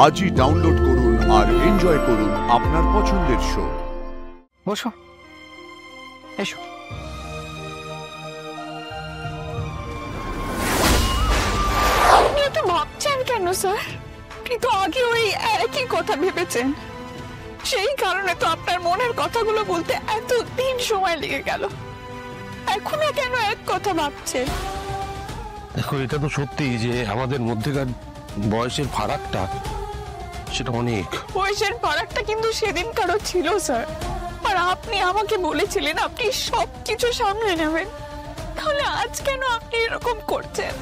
আজই ডাউনলোড করুন আর এনজয় করুন আপনার পছন্দের শো। বসো, এসো। আপনি এত ভাবছেন কেন স্যার? আপনি তো আগে ওই একই কথা ভেবেছেন, সেই কারণে তো আপনার মনের কথাগুলো বলতে এত দিন সময় লেগে গেল। এখনো কেন এক কথা ভাবছেন? দেখো, এটা তো সত্যি যে আমাদের মধ্যেকার বয়সের ফারাকটা সেটা অনেক। বয়সের ফারাকটা কিন্তু সেদিনকারও ছিল স্যার, আর আপনি আমাকে বলেছিলেন আপনি সবকিছু সামলে নেবেন। তাহলে আজ কেন আপনি এরকম করছেন?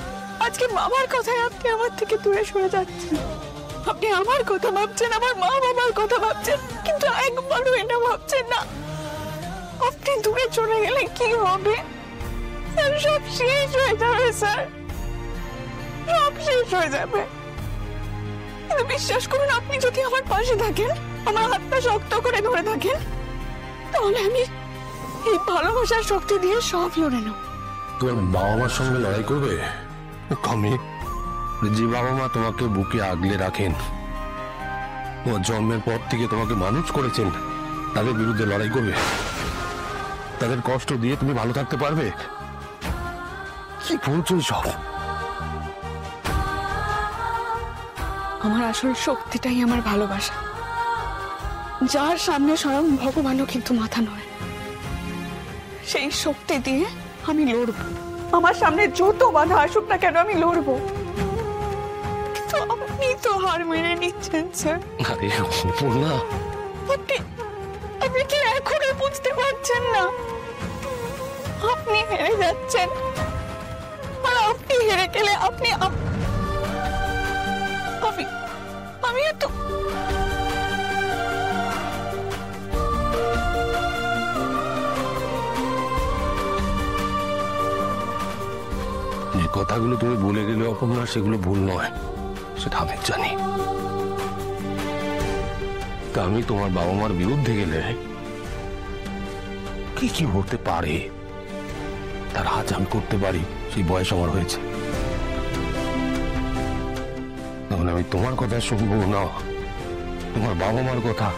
আজকে মামার কথায় আপনি আমার থেকে দূরে সরে যাচ্ছেন। আপনি আমার কথা ভাবছেন, আমার মা বাবার কথা ভাবছেন, কিন্তু একবারও এটা ভাবছেন না আপনি দূরে চলে গেলে কি হবে। স্যার, সব শেষ হয়ে যাবে স্যার, সব শেষ হয়ে যাবে। কিন্তু বিশ্বাস করুন, আপনি যদি আমার পাশে থাকেন, আমার হাতটা শক্ত করে ধরে থাকেন, তাহলে আমি এই ভালোবাসার শক্তি দিয়ে সব লড়ে নেব। তোমার বাবা মার সঙ্গে লড়াই করবে? আমি যে বাবা মা তোমাকে বুকে আগলে রাখেন, তোমার জন্মের পর থেকে তোমাকে মানুষ করেছেন, তাদের বিরুদ্ধে লড়াই করবে? তাদের কষ্ট দিয়ে তুমি ভালো থাকতে পারবে? কি বলছো সব? আমার আসল শক্তিটাই আমার ভালোবাসা, যার সামনে স্বয়ং ভগবানও কিন্তু মাথা নয়। সেই শক্তি দিয়ে আমি লড়ব। আমার সামনে যত বাধা আসুক না কেন আমি লড়ব। কিন্তু আপনি তো হার মেনে নিচ্ছেন স্যার। আরে অপর্ণা, আপনি কি এখনো বুঝতে পারছেন না? আপনি হেরে যাচ্ছেন, আর আপনি হেরে গেলে আমি তো যে কথাগুলো তুমি বলে গেলে অপর্ণা, সেগুলো ভুল নয়, সেটা আমি জানি। তা আমি তোমার বাবা মার বিরুদ্ধে গেলে কি কি হতে পারে তার আজ আমি করতে পারি, সেই বয়স আমার হয়েছে। তখন আমি তোমার কথা শুনবো না তোমার বাবা মার কথা,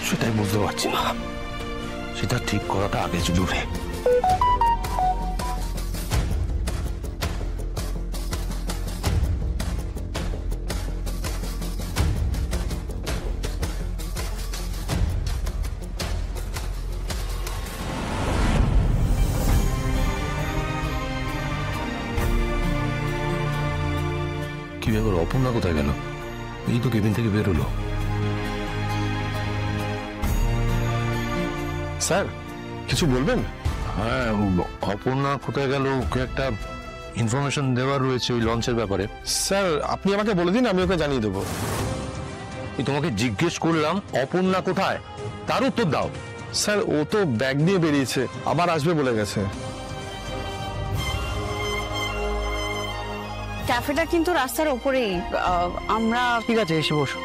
সেটাই বুঝতে পারছি না। সেটা ঠিক করাটা আগে জরুরি। কি ব্যাপার, অপর্ণা কোথায় গেল? এই তো কেবিন থেকে বের হলো। স্যার, কিছু বলবেন? হ্যাঁ, অপর্ণা কোথায় গেল? ওকে একটা ইনফরমেশন দেওয়ার রয়েছে ওই লঞ্চের ব্যাপারে। স্যার, আপনি আমাকে বলে দিন, আমি ওকে জানিয়ে দেবো। তোমাকে জিজ্ঞেস করলাম অপর্ণা কোথায়, তার উত্তর দাও। স্যার, ও তো ব্যাগ নিয়ে বেরিয়েছে, আবার আসবে বলে গেছে। ক্যাফেটা কিন্তু রাস্তার ওপরেই। আমরা ঠিক আছে, এসে বসো।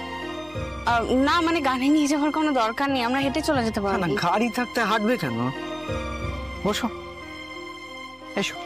না মানে গাড়ি নিয়ে যাওয়ার কোনো দরকার নেই, আমরা হেঁটে চলে যেতে পারবো। না, গাড়ি থাকতে হাঁটবে কেন? বসো, এসো।